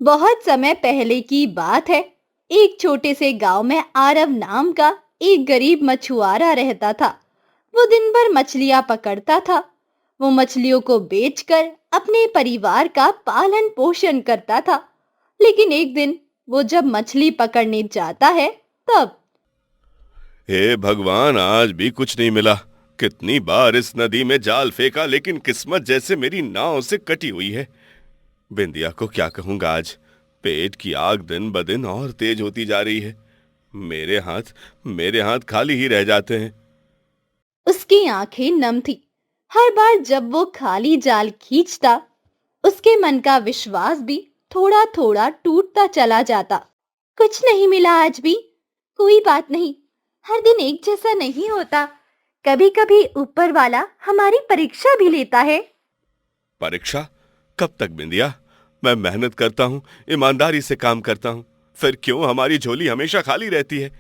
बहुत समय पहले की बात है। एक छोटे से गांव में आरव नाम का एक गरीब मछुआरा रहता था। वो दिन भर मछलियां पकड़ता था। वो मछलियों को बेचकर अपने परिवार का पालन पोषण करता था। लेकिन एक दिन वो जब मछली पकड़ने जाता है, तब हे भगवान, आज भी कुछ नहीं मिला। कितनी बार इस नदी में जाल फेंका, लेकिन किस्मत जैसे मेरी नाव से कटी हुई है। बिंदिया को क्या कहूंगा आज। पेट की आग दिन ब दिन और तेज होती जा रही है। मेरे हाथ खाली ही रह जाते हैं। उसकी आंखें नम थी। हर बार जब वो खाली जाल खींचता, उसके मन का विश्वास भी थोड़ा थोड़ा टूटता चला जाता। कुछ नहीं मिला आज भी। कोई बात नहीं, हर दिन एक जैसा नहीं होता। कभी कभी ऊपर वाला हमारी परीक्षा भी लेता है। परीक्षा? कब तक बिंदिया? मैं मेहनत करता हूँ, ईमानदारी से काम करता हूँ, फिर क्यों हमारी झोली हमेशा खाली रहती है?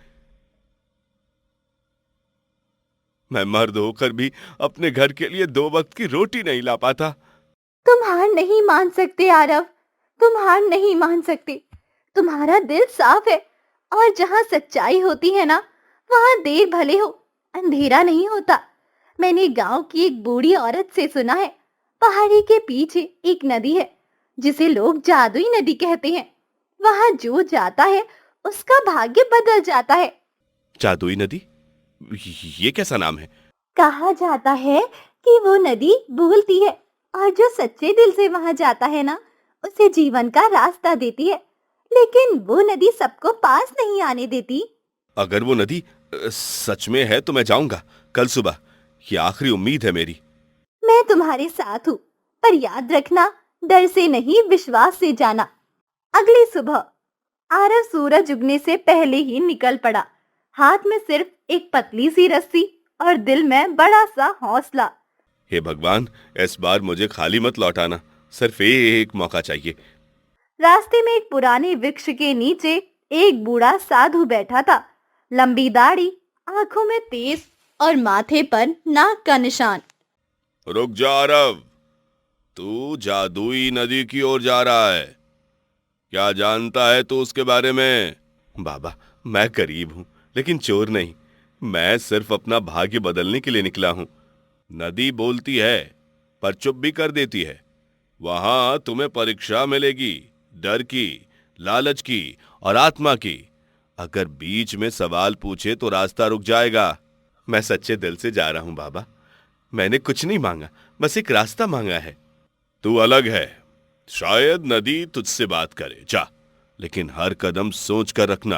मैं मर्द होकर भी अपने घर के लिए 2 वक्त की रोटी नहीं ला पाता। तुम हार नहीं मान सकते आरव। तुम हार नहीं मान सकते। तुम्हारा दिल साफ है। और जहाँ सच्चाई होती है ना, वहाँ देर भले हो, अंधेरा नहीं होता। मैंने गांव की एक बूढ़ी औरत से सुना है, पहाड़ी के पीछे एक नदी है जिसे लोग जादुई नदी कहते हैं। वहां जो जाता है उसका भाग्य बदल जाता है। जादुई नदी? ये कैसा नाम है? कहा जाता है कि वो नदी बोलती है, और जो सच्चे दिल से वहां जाता है ना, उसे जीवन का रास्ता देती है। लेकिन वो नदी सबको पास नहीं आने देती। अगर वो नदी सच में है तो मैं जाऊंगा कल सुबह। ये आखिरी उम्मीद है मेरी। मैं तुम्हारे साथ हूँ, पर याद रखना, डर से नहीं, विश्वास से जाना। अगली सुबह आरव सूरज उगने से पहले ही निकल पड़ा। हाथ में सिर्फ एक पतली सी रस्सी और दिल में बड़ा सा हौसला। हे भगवान, इस बार मुझे खाली मत लौटाना। सिर्फ एक मौका चाहिए। रास्ते में एक पुराने वृक्ष के नीचे एक बूढ़ा साधु बैठा था। लंबी दाढ़ी, आंखों में तेज और माथे पर नाग का निशान। रुक जा अरब, तू जादुई नदी की ओर जा रहा है। क्या जानता है तू उसके बारे में? बाबा, मैं गरीब हूं, लेकिन चोर नहीं। मैं सिर्फ अपना भाग्य बदलने के लिए निकला हूं। नदी बोलती है, पर चुप भी कर देती है। वहां तुम्हें परीक्षा मिलेगी, डर की, लालच की और आत्मा की। अगर बीच में सवाल पूछे तो रास्ता रुक जाएगा। मैं सच्चे दिल से जा रहा हूं बाबा। मैंने कुछ नहीं मांगा, बस एक रास्ता मांगा है। तू अलग है, शायद नदी तुझसे बात करे, जा, लेकिन हर कदम सोच कर रखना।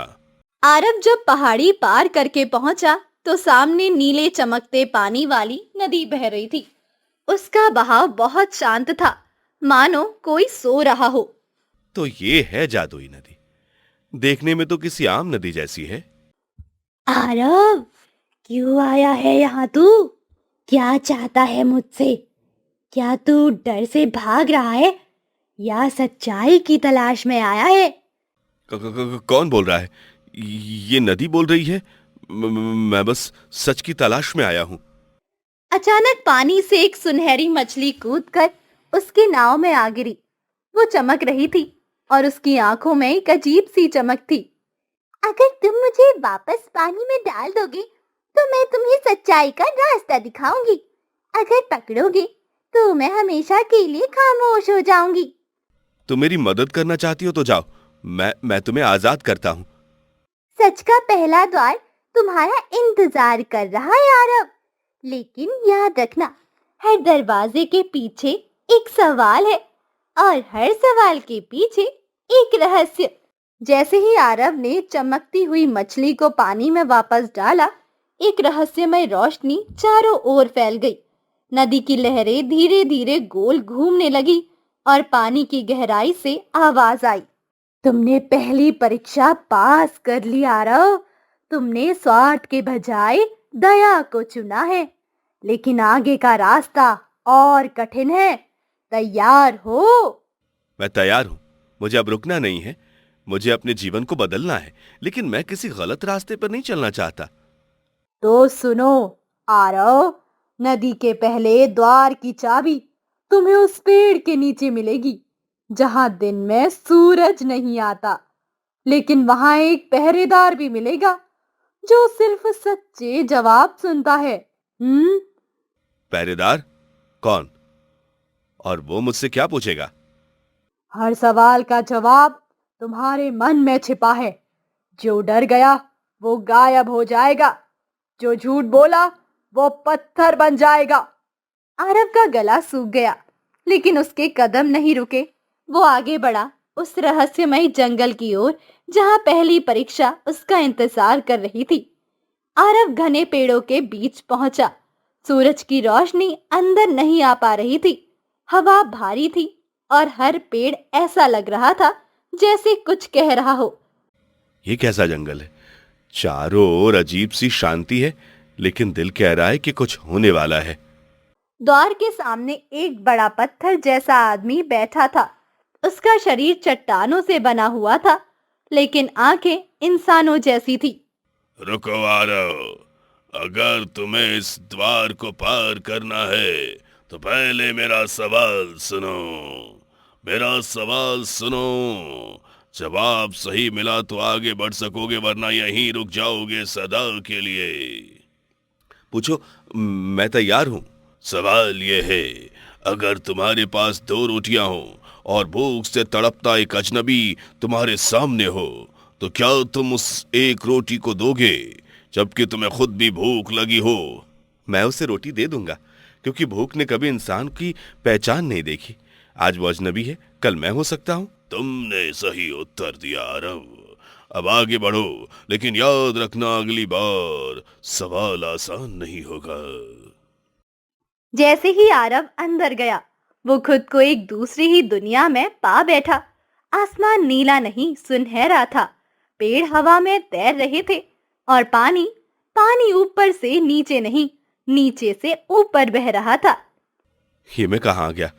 आरव जब पहाड़ी पार करके पहुंचा, तो सामने नीले चमकते पानी वाली नदी बह रही थी। उसका बहाव बहुत शांत था, मानो कोई सो रहा हो। तो ये है जादुई नदी। देखने में तो किसी आम नदी जैसी है। आरव, क्यों आया है यहाँ तू? क्या चाहता है मुझसे? क्या तू डर से भाग रहा है या सच्चाई की तलाश में आया है? कौन बोल रहा है? ये नदी बोल रही है। मैं बस सच की तलाश में आया हूं। अचानक पानी से एक सुनहरी मछली कूदकर उसकी नाव में आ गिरी। वो चमक रही थी और उसकी आंखों में एक अजीब सी चमक थी। अगर तुम मुझे वापस पानी में डाल दोगे, तो मैं तुम्हें सच्चाई का रास्ता दिखाऊंगी। अगर पकड़ोगे, तो मैं हमेशा के लिए खामोश हो जाऊंगी। तुम मेरी मदद करना चाहती हो तो जाओ, मैं तुम्हें आजाद करता हूं। सच का पहला द्वार तुम्हारा इंतजार कर रहा है आरव। लेकिन याद रखना, हर दरवाजे के पीछे एक सवाल है, और हर सवाल के पीछे एक रहस्य। जैसे ही आरव ने चमकती हुई मछली को पानी में वापस डाला, एक रहस्यमय रोशनी चारों ओर फैल गई। नदी की लहरें धीरे धीरे गोल घूमने लगी और पानी की गहराई से आवाज आई, तुमने पहली परीक्षा पास कर ली आरव। तुमने स्वार्थ के बजाय दया को चुना है। लेकिन आगे का रास्ता और कठिन है। तैयार हो? मैं तैयार हूं। मुझे अब रुकना नहीं है। मुझे अपने जीवन को बदलना है, लेकिन मैं किसी गलत रास्ते पर नहीं चलना चाहता। तो सुनो आरव, नदी के पहले द्वार की चाबी तुम्हें उस पेड़ के नीचे मिलेगी। जहां दिन में सूरज नहीं आता, लेकिन वहां एक पहरेदार भी मिलेगा जो सिर्फ सच्चे जवाब सुनता है। पहरेदार? कौन? और वो मुझसे क्या पूछेगा? हर सवाल का जवाब तुम्हारे मन में छिपा है। जो डर गया वो गायब हो जाएगा, जो झूठ बोला वो पत्थर बन जाएगा। आरव का गला सूख गया, लेकिन उसके कदम नहीं रुके। वो आगे बढ़ा उस रहस्यमय जंगल की ओर जहां पहली परीक्षा उसका इंतजार कर रही थी। आरव घने पेड़ों के बीच पहुंचा। सूरज की रोशनी अंदर नहीं आ पा रही थी। हवा भारी थी और हर पेड़ ऐसा लग रहा था जैसे कुछ कह रहा हो। ये कैसा जंगल है? चारों ओर अजीब सी शांति है, लेकिन दिल कह रहा है कि कुछ होने वाला है। द्वार के सामने एक बड़ा पत्थर जैसा आदमी बैठा था। उसका शरीर चट्टानों से बना हुआ था, लेकिन आंखें इंसानों जैसी थी। रुको आरव, अगर तुम्हें इस द्वार को पार करना है तो पहले मेरा सवाल सुनो। मेरा सवाल सुनो। जवाब सही मिला तो आगे बढ़ सकोगे, वरना यहीं रुक जाओगे सदा के लिए। पूछो, मैं तैयार हूं। सवाल ये है, अगर तुम्हारे पास 2 रोटियां हो और भूख से तड़पता एक अजनबी तुम्हारे सामने हो, तो क्या तुम उस एक रोटी को दोगे जबकि तुम्हें खुद भी भूख लगी हो? मैं उसे रोटी दे दूंगा, क्योंकि भूख ने कभी इंसान की पहचान नहीं देखी। आज वो अजनबी है, कल मैं हो सकता हूँ। तुमने सही उत्तर दिया आरव। अब आगे बढ़ो, लेकिन याद रखना अगली बार सवाल आसान नहीं होगा। जैसे ही आरव अंदर गया, वो खुद को एक दूसरी ही दुनिया में पा बैठा। आसमान नीला नहीं, सुनहरा था। पेड़ हवा में तैर रहे थे और पानी पानी ऊपर से नीचे नहीं, नीचे से ऊपर बह रहा था। ये मैं कहाँ आ गया?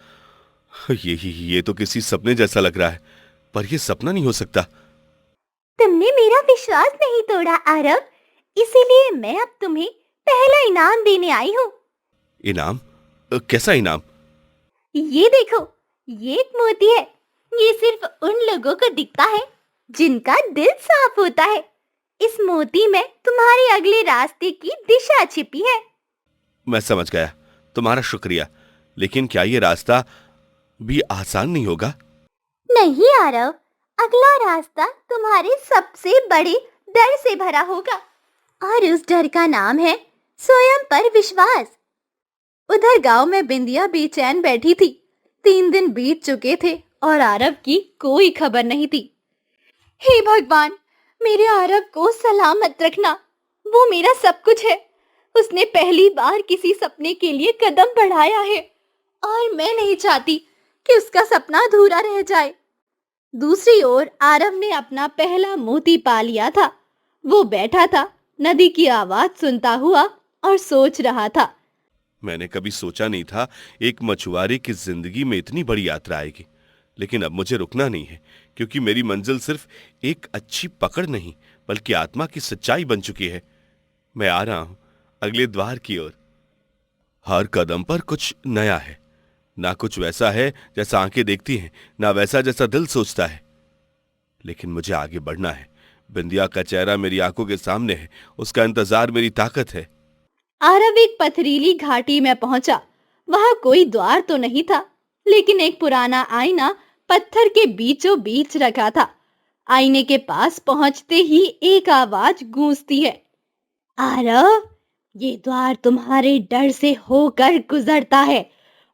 ये तो किसी सपने जैसा लग रहा है, पर ये सपना नहीं हो सकता। तुमने मेरा विश्वास नहीं तोड़ा आरव, इसीलिए मैं अब तुम्हें पहला इनाम देने आई हूँ। इनाम? कैसा इनाम? ये देखो, ये एक मोती है। ये सिर्फ उन लोगों को दिखता है जिनका दिल साफ होता है। इस मोती में तुम्हारे अगले रास्ते की दिशा छिपी है। मैं समझ गया, तुम्हारा शुक्रिया। लेकिन क्या ये रास्ता भी आसान नहीं होगा? नहीं आरव, अगला रास्ता तुम्हारे सबसे बड़े डर से भरा होगा, और उस डर का नाम है स्वयं पर विश्वास। उधर गांव में बिंदिया बेचैन बैठी थी। 3 दिन बीत चुके थे और आरव की कोई खबर नहीं थी। हे भगवान, मेरे आरव को सलामत रखना। वो मेरा सब कुछ है। उसने पहली बार किसी सपने के लिए कदम बढ़ाया है और मैं नहीं चाहती कि उसका सपना अधूरा रह जाए। दूसरी ओर आरव ने अपना पहला मोती पा लिया था। वो बैठा था, नदी की आवाज सुनता हुआ और सोच रहा था। मैंने कभी सोचा नहीं था एक मछुआरे की जिंदगी में इतनी बड़ी यात्रा आएगी। लेकिन अब मुझे रुकना नहीं है, क्योंकि मेरी मंजिल सिर्फ एक अच्छी पकड़ नहीं, बल्कि आत्मा की सच्चाई बन चुकी है। मैं आ रहा हूं अगले द्वार की ओर। हर कदम पर कुछ नया है। ना कुछ वैसा है जैसा आंखें देखती हैं, ना वैसा जैसा दिल सोचता है। लेकिन मुझे आगे बढ़ना है। बिंदिया का चेहरा मेरी आंखों के सामने है, उसका इंतजार मेरी ताकत है। आरव एक पथरीली घाटी में पहुंचा। वहां कोई द्वार तो नहीं था, लेकिन एक पुराना आईना पत्थर के बीचों बीच रखा था। आईने के पास पहुंचते ही एक आवाज गूंजती है। आरव, ये द्वार तुम्हारे डर से होकर गुजरता है,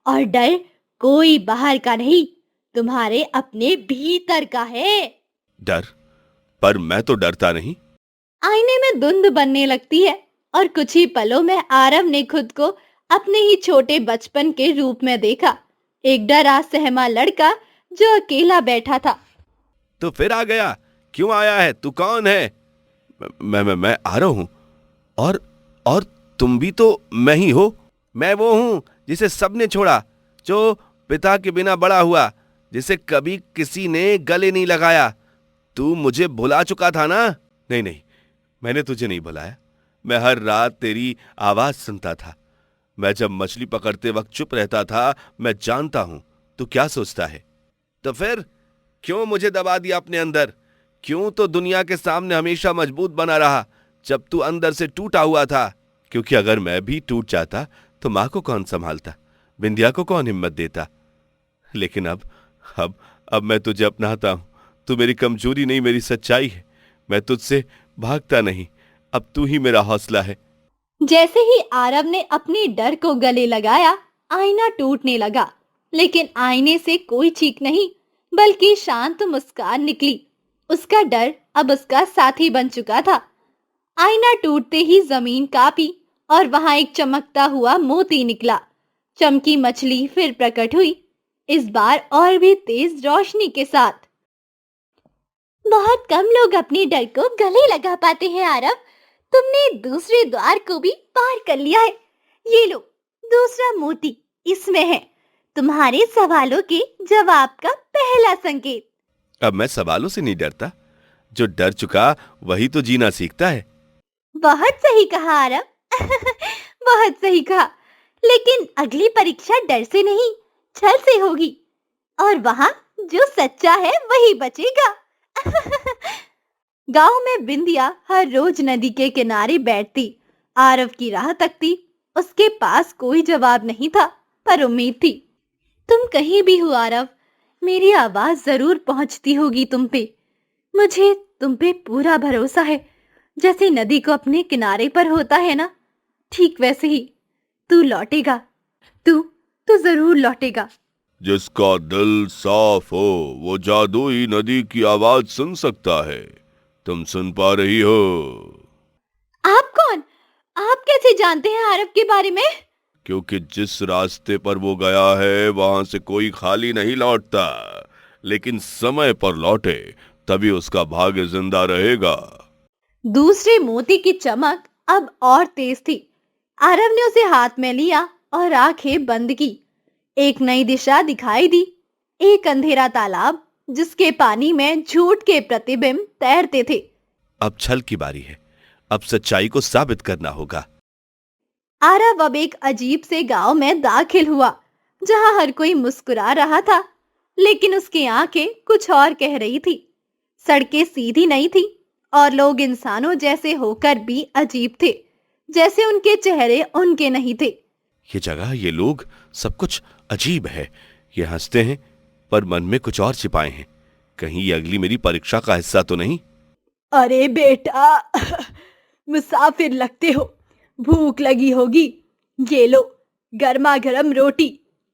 और डर कोई बाहर का नहीं, तुम्हारे अपने भीतर का है। डर? पर मैं तो डरता नहीं। आईने में धुंध बनने लगती है और कुछ ही पलों में आरव ने खुद को अपने ही छोटे बचपन के रूप में देखा। एक डरा सहमा लड़का जो अकेला बैठा था। तो फिर आ गया? क्यों आया है? तू कौन है? मैं आरव हूं। और तुम भी तो मैं ही हो। मैं वो हूं जिसे सबने छोड़ा, जो पिता के बिना बड़ा हुआ, जिसे कभी किसी ने गले नहीं लगाया। तू मुझे भुला चुका था ना? नहीं, मैंने तुझे नहीं भुलाया। मैं हर रात तेरी आवाज सुनता था। मैं जब मछली पकड़ते वक्त चुप रहता था, मैं जानता हूं तू क्या सोचता है। तो फिर क्यों मुझे दबा दिया अपने अंदर? क्यों तो दुनिया के सामने हमेशा मजबूत बना रहा जब तू अंदर से टूटा हुआ था? क्योंकि अगर मैं भी टूट जाता तो माँ को कौन संभालता, बिंदिया को कौन हिम्मत देता? लेकिन अब मैं तुझे अपनाता हूं। तू मेरी कमजोरी नहीं, मेरी सच्चाई है। मैं तुझसे भागता नहीं, अब तू ही मेरा हौसला है। जैसे ही आरव ने अपने डर को गले लगाया, आईना टूटने लगा, लेकिन आईने से कोई चीख नहीं बल्कि शांत मुस्कान निकली। उसका डर अब उसका साथी बन चुका था। आईना टूटते ही जमीन कांपी और वहां एक चमकता हुआ मोती निकला। चमकी मछली फिर प्रकट हुई, इस बार और भी तेज रोशनी के साथ। बहुत कम लोग अपने डर को गले लगा पाते हैं आरव। तुमने दूसरे द्वार को भी पार कर लिया है। ये लो, दूसरा मोती इसमें है, तुम्हारे सवालों के जवाब का पहला संकेत। अब मैं सवालों से नहीं डरता। जो डर चुका वही तो जीना सीखता है। बहुत सही कहा आरव। बहुत सही कहा। लेकिन अगली परीक्षा डर से नहीं, छल से होगी, और वहां जो सच्चा है वही बचेगा। गांव में बिंदिया हर रोज नदी के किनारे बैठती, आरव की राह तकती। उसके पास कोई जवाब नहीं था, पर उम्मीद थी। तुम कहीं भी हो आरव, मेरी आवाज जरूर पहुंचती होगी तुम पे। मुझे तुम पे पूरा भरोसा है। जैसे नदी को अपने किनारे पर होता है ना, ठीक वैसे ही तू लौटेगा। तू जरूर लौटेगा। जिसका दिल साफ हो वो जादुई नदी की आवाज सुन सकता है। तुम सुन पा रही हो? आप कौन? आप कैसे जानते हैं आरव के बारे में? क्योंकि जिस रास्ते पर वो गया है वहां से कोई खाली नहीं लौटता, लेकिन समय पर लौटे तभी उसका भाग्य जिंदा रहेगा। दूसरे मोती की चमक अब और तेज थी। आरव ने उसे हाथ में लिया और आंखें बंद की। एक नई दिशा दिखाई दी, एक अंधेरा तालाब जिसके पानी में झूठ के प्रतिबिंब तैरते थे। अब छल की बारी है, अब सच्चाई को साबित करना होगा। आरव अब एक अजीब से गांव में दाखिल हुआ, जहां हर कोई मुस्कुरा रहा था, लेकिन उसकी आंखें कुछ और कह रही थी। सड़कें सीधी नहीं थी और लोग इंसानों जैसे होकर भी अजीब थे, जैसे उनके चेहरे उनके नहीं थे। ये जगह, ये लोग, सब कुछ अजीब है। ये हंसते हैं पर मन में कुछ और छिपाए हैं। कहीं ये अगली मेरी परीक्षा का हिस्सा तो नहीं? अरे बेटा, मुसाफिर लगते हो, भूख लगी होगी। ये लो, गर्मा गर्म रोटी,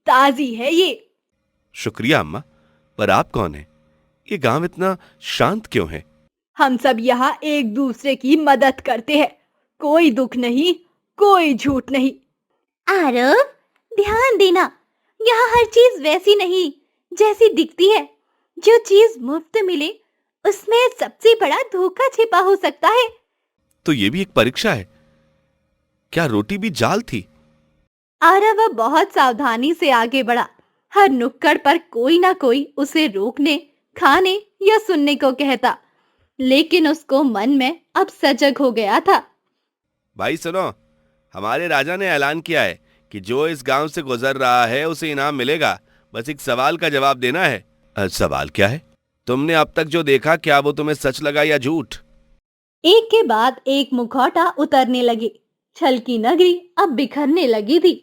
ताजी है ये। शुक्रिया अम्मा, पर आप कौन हैं? ये गांव इतना शांत क्यों है? हम सब यहाँ एक दूसरे की मदद करते हैं। कोई दुख नहीं, कोई झूठ नहीं। आरव, ध्यान देना, यहाँ हर चीज वैसी नहीं जैसी दिखती है। जो चीज मुफ्त मिले उसमें सबसे बड़ा धोखा छिपा हो सकता है। तो ये भी एक परीक्षा है? क्या रोटी भी जाल थी? आरव अब बहुत सावधानी से आगे बढ़ा। हर नुक्कड़ पर कोई ना कोई उसे रोकने, खाने या सुनने को कहता, लेकिन उसको मन में अब सजग हो गया था। भाई सुनो, हमारे राजा ने ऐलान किया है कि जो इस गांव से गुजर रहा है उसे इनाम मिलेगा। बस एक सवाल का जवाब देना है। सवाल क्या है? तुमने अब तक जो देखा, क्या वो तुम्हें सच लगा या झूठ? एक के बाद एक मुखौटा उतरने लगे। छल की नगरी अब बिखरने लगी थी।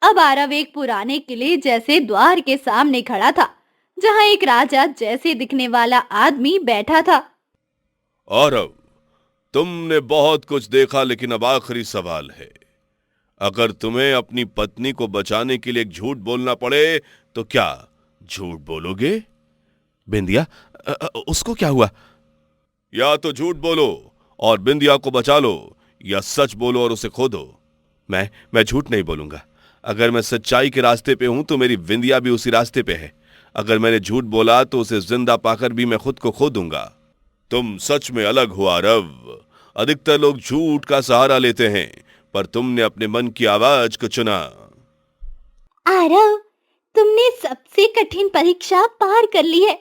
अब आरव एक पुराने किले जैसे द्वार के सामने खड़ा था, जहां एक राजा जैसे दिखने वाला आदमी बैठा था। आरव, तुमने बहुत कुछ देखा, लेकिन अब आखिरी सवाल है। अगर तुम्हें अपनी पत्नी को बचाने के लिए एक झूठ बोलना पड़े तो क्या झूठ बोलोगे? बिंदिया, उसको क्या हुआ? या तो झूठ बोलो और बिंदिया को बचा लो, या सच बोलो और उसे खो दो। मैं झूठ नहीं बोलूंगा। अगर मैं सच्चाई के रास्ते पे हूं तो मेरी बिंदिया भी उसी रास्ते पे है। अगर मैंने झूठ बोला तो उसे जिंदा पाकर भी मैं खुद को खो दूंगा। तुम सच में अलग हो आरव। अधिकतर लोग झूठ का सहारा लेते हैं, पर तुमने अपने मन की आवाज को चुना। आरव, तुमने सबसे कठिन परीक्षा पार कर ली है।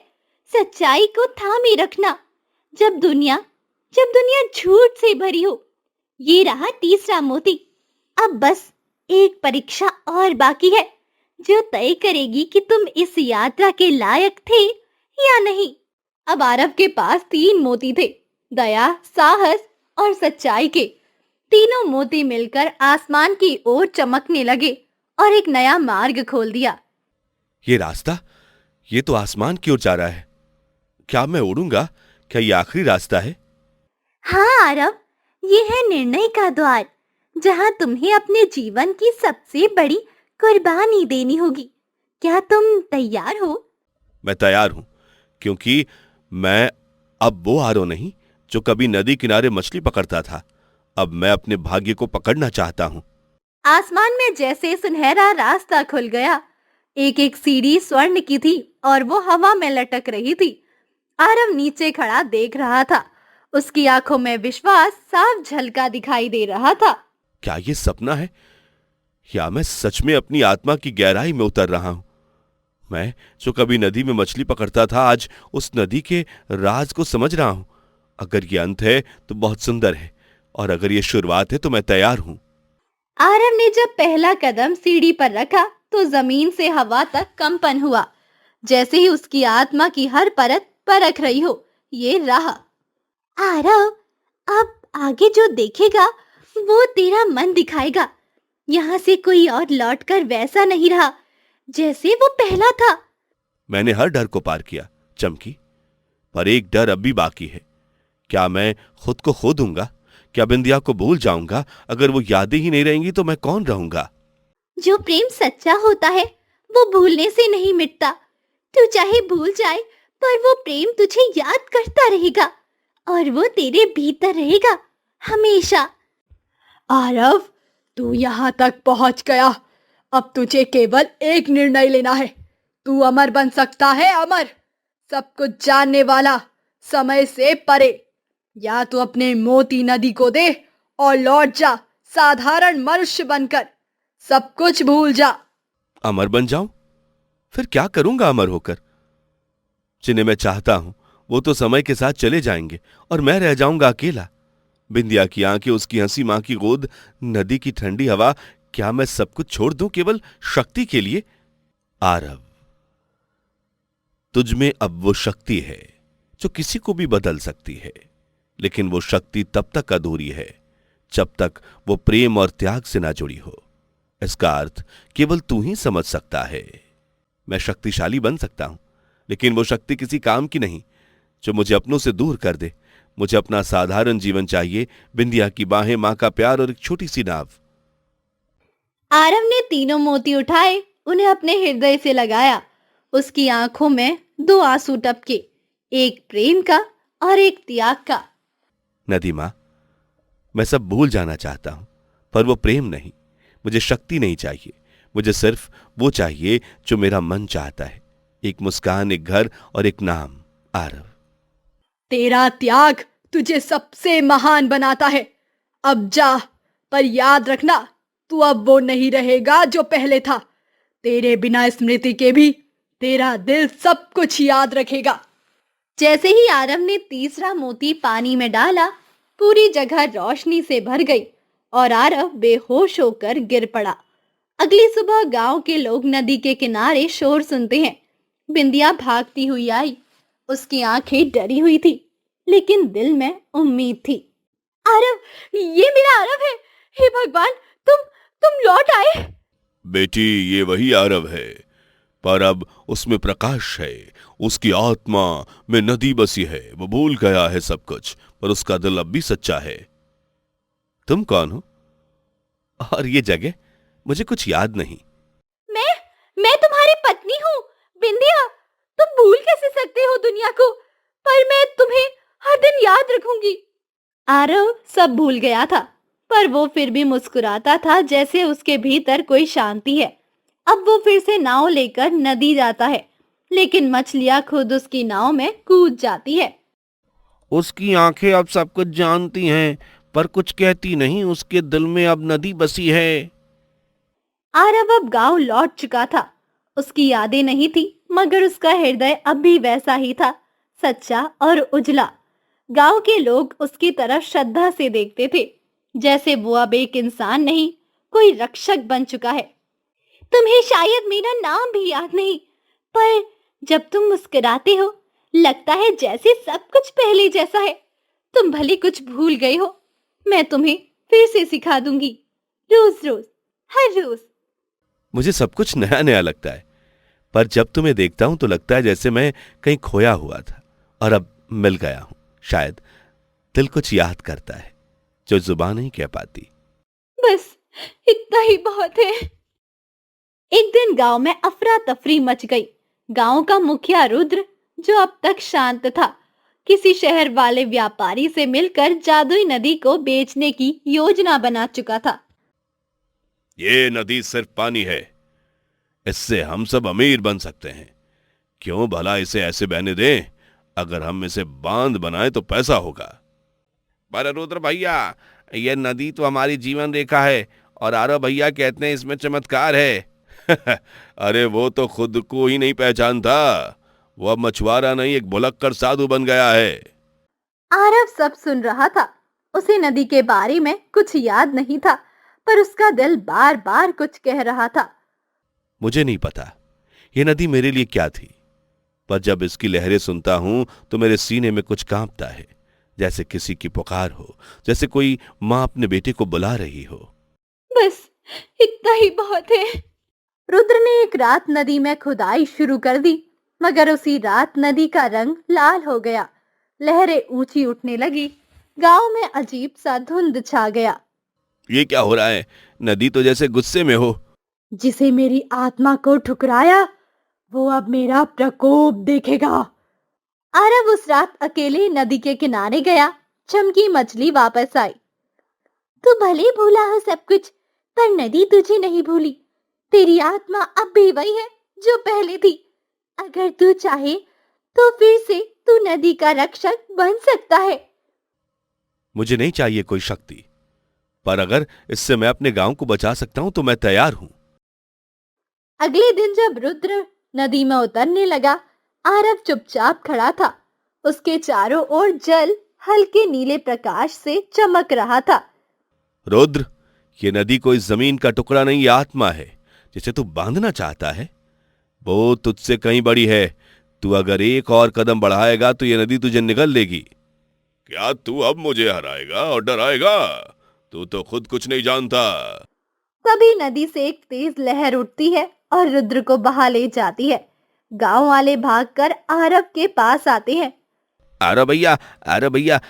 सच्चाई को थामे रखना, जब दुनिया झूठ से भरी हो। ये रहा तीसरा मोती। अब बस एक परीक्षा और बाकी है, जो तय करेगी कि तुम इस यात्रा के लायक थे या नहीं। अब आरव के पास 3 मोती थे, दया, साहस और सच्चाई के। तीनों मोती मिलकर आसमान की ओर चमकने लगे और एक नया मार्ग खोल दिया। ये रास्ता, ये तो आसमान की ओर जा रहा है। क्या मैं उड़ूंगा? क्या ये आखिरी रास्ता है? हाँ आरव, ये है निर्णय का द्वार, जहाँ तुम्हें अपने जीवन की सबसे बड़ी कुर्बानी देनी होगी। क्या तुम तैयार हो? मैं तैयार हूं, क्योंकि मैं अब वो आरव नहीं जो कभी नदी किनारे मछली पकड़ता था। अब मैं अपने भाग्य को पकड़ना चाहता हूं। आसमान में जैसे सुनहरा रास्ता खुल गया। एक एक सीढ़ी स्वर्ण की थी और वो हवा में लटक रही थी। आरव नीचे खड़ा देख रहा था। उसकी आंखों में विश्वास साफ झलका दिखाई दे रहा था। क्या ये सपना है या मैं सच में अपनी आत्मा की गहराई में उतर रहा हूं? मैं जो कभी नदी में मछली पकड़ता था, आज उस नदी के राज को समझ रहा हूं। अगर ये अंत है तो बहुत सुंदर है, और अगर ये शुरुआत है तो मैं तैयार हूं। आरव ने जब पहला कदम सीढ़ी पर रखा तो जमीन से हवा तक कंपन हुआ, जैसे ही उसकी आत्मा की हर परत परख रही हो। ये रहा। आरव, अब आगे जो देखेगा वो तेरा मन दिखाएगा। यहाँ से कोई और लौटकर वैसा नहीं रहा जैसे वो पहला था। मैंने हर डर को पार किया, चमकी, पर एक डर अब भी बाकी है। क्या मैं खुद को खो दूंगा? क्या बिंदिया को भूल जाऊंगा? अगर वो यादें ही नहीं रहेंगी तो मैं कौन रहूंगा? जो प्रेम सच्चा होता है वो भूलने से नहीं मिटता। तू चाहे भूल जाए, पर वो प्रेम तुझे याद करता रहेगा और वो तेरे भीतर रहेगा हमेशा। आरव, तू यहाँ तक पहुँच गया। अब तुझे केवल एक निर्णय लेना है। तू अमर बन सकता है, अमर, सब कुछ जानने वाला, समय से परे। या तू अपने मोती नदी को दे और लौट जा साधारण मनुष्य बनकर। सब कुछ भूल जा। अमर बन जाऊं? फिर क्या करूंगा अमर होकर? जिन्हें मैं चाहता हूं वो तो समय के साथ चले जाएंगे और मैं रह जाऊंगा अकेला। बिंदिया की आंखें, उसकी हंसी, मां की गोद, नदी की ठंडी हवा। क्या मैं सब कुछ छोड़ दूं केवल शक्ति के लिए? आरव, तुझ में अब वो शक्ति है जो किसी को भी बदल सकती है, लेकिन वो शक्ति तब तक अधूरी है जब तक वो प्रेम और त्याग से ना जुड़ी हो। इसका अर्थ केवल तू ही समझ सकता है। मैं शक्तिशाली बन सकता हूं, लेकिन वो शक्ति किसी काम की नहीं जो मुझे अपनों से दूर कर दे। मुझे अपना साधारण जीवन चाहिए, बिंदिया की बाहें, मां का प्यार और एक छोटी सी नाव। आरव ने तीनों मोती उठाए, उन्हें अपने हृदय से लगाया। उसकी आंखों में 2 आंसू टपके, एक प्रेम का और एक त्याग का। नदी मां, मैं सब भूल जाना चाहता हूं, पर वो प्रेम नहीं। मुझे शक्ति नहीं चाहिए, मुझे सिर्फ वो चाहिए जो मेरा मन चाहता है। एक मुस्कान, एक घर और एक नाम। आरव, तेरा त्याग तुझे सबसे महान बनाता है। अब जा, पर याद रखना, तू अब वो नहीं रहेगा जो पहले था। तेरे बिना स्मृति के भी तेरा दिल सब कुछ याद रखेगा। जैसे ही आरव ने तीसरा मोती पानी में डाला, पूरी जगह रोशनी से भर गई और आरव बेहोश होकर गिर पड़ा। अगली सुबह गांव के लोग नदी के किनारे शोर सुनते हैं। बिंदिया भागती हुई आई। उसकी आंखें डरी हुई थी, लेकिन दिल में उम्मीद थी। आरव, ये मेरा आरव है। हे भगवान, तुम लौट आए। बेटी, ये वही आरव है, पर अब उसमें प्रकाश है। उसकी आत्मा में नदी बसी है। वो भूल गया है सब कुछ, पर उसका दिल अब भी सच्चा है। तुम कौन हो और ये जगह? मुझे कुछ याद नहीं। मैं तुम्हारी पत्नी हूँ, बिंदिया। तुम भूल कैसे सकते हो दुनिया को? पर मैं तुम्हें हर दिन याद रखूंगी। आरव सब भूल गया था, पर वो फिर भी मुस्कुराता था, जैसे उसके भीतर कोई शांति है। अब वो फिर से नाव लेकर नदी जाता है, लेकिन मछलियां खुद उसकी नाव में कूद जाती है। उसकी आंखें अब सब कुछ जानती हैं, पर कुछ कहती नहीं। उसके दिल में अब नदी बसी है। आरव अब गांव लौट चुका था। उसकी यादें नहीं थी, मगर उसका हृदय अब भी वैसा ही था, सच्चा और उजला। गांव के लोग उसकी तरफ श्रद्धा से देखते थे, जैसे वो अब एक इंसान नहीं, कोई रक्षक बन चुका है। तुम्हें शायद मेरा नाम भी याद नहीं, पर जब तुम मुस्कुराते हो लगता है जैसे सब कुछ पहले जैसा है। तुम भले कुछ भूल गए हो, मैं तुम्हें फिर से सिखा दूंगी, रोज रोज, हर रोज। मुझे सब कुछ नया नया लगता है, पर जब तुम्हें देखता हूं तो लगता है जैसे मैं कहीं खोया हुआ था और अब मिल गया हूं। शायद दिल कुछ याद करता है जो जुबान नहीं कह पाती। बस इतना ही बहुत है। एक दिन गांव में अफरा तफरी मच गई। गांव का मुखिया रुद्र, जो अब तक शांत था, किसी शहर वाले व्यापारी से मिलकर जादुई नदी को बेचने की योजना बना चुका था। ये नदी सिर्फ पानी है, इससे हम सब अमीर बन सकते हैं। क्यों भला इसे ऐसे बहने दें? अगर हम इसे बांध बनाए तो पैसा होगा। पर रुद्र भैया, ये नदी तो हमारी जीवन रेखा है और आरव भैया कहते हैं इसमें चमत्कार है। अरे वो तो खुद को ही नहीं पहचानता। वो अब मछुआरा नहीं, एक भुलक्कड़ साधु बन गया है। आरव सब सुन रहा था। उसे नदी के बारे में कुछ याद नहीं था, पर उसका दिल बार बार कुछ कह रहा था। मुझे नहीं पता ये नदी मेरे लिए क्या थी, पर जब इसकी लहरें सुनता हूं तो मेरे सीने में कुछ कांपता है, जैसे किसी की पुकार हो, जैसे कोई माँ अपने बेटे को बुला रही हो। बस इतना ही बहुत है। रुद्र ने एक रात नदी में खुदाई शुरू कर दी, मगर उसी रात नदी का रंग लाल हो गया। लहरें ऊंची उठने लगी। गांव में अजीब सा धुंध छा गया। ये क्या हो रहा है? नदी तो जैसे गुस्से में हो। जिसे मेरी आत्मा को ठुकराया वो अब मेरा प्रकोप देखेगा। आरव उस रात अकेले नदी के किनारे गया। चमकी मछली वापस आई। तू भले भूला हो सब कुछ, पर नदी तुझे नहीं भूली। तेरी आत्मा अब भी वही है जो पहले थी। अगर तू चाहे तो फिर से तू नदी का रक्षक बन सकता है। मुझे नहीं चाहिए कोई शक्ति, पर अगर इससे मैं अपने गांव को बचा सकता हूं तो मैं तैयार हूं। अगले दिन जब रुद्र नदी में उतरने लगा, आरव चुपचाप खड़ा था। उसके चारों ओर जल हल्के नीले प्रकाश से चमक रहा था। रुद्र, ये नदी कोई जमीन का टुकड़ा नहीं, ये आत्मा है जिसे तू बांधना चाहता है। वो तुझसे कहीं बड़ी है। तू अगर एक और कदम बढ़ाएगा तो ये नदी तुझे निगल लेगी। क्या तू अब मुझे हराएगा और डराएगा? तू तो खुद कुछ नहीं जानता। तभी नदी से एक तेज लहर उठती है और रुद्र को बहा ले जाती है। गांव वाले भागकर आरव के पास आते हैं। आरव भैया, आरव भैया,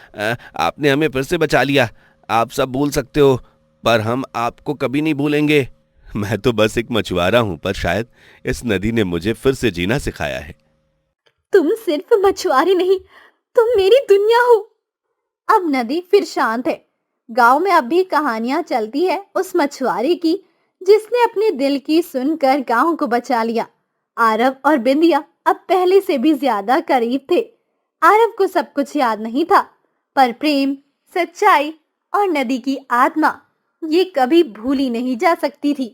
आपने हमें फिर से बचा लिया। आप सब भूल सकते हो, पर हम आपको कभी नहीं भूलेंगे। मैं तो बस एक मछुआरा हूं, पर शायद इस नदी ने मुझे फिर से जीना सिखाया है। तुम सिर्फ मछुआरे नहीं, तुम मेरी दुनिया हो। अब नदी फिर शांत है। गांव में अब भी कहानियां चलती है उस मछुआरे की जिसने अपने दिल की सुनकर गांव को बचा लिया। आरव और बिंदिया अब पहले से भी ज्यादा करीब थे। आरव को सब कुछ याद नहीं था, पर प्रेम, सच्चाई और नदी की आत्मा ये कभी भूली नहीं जा सकती थी।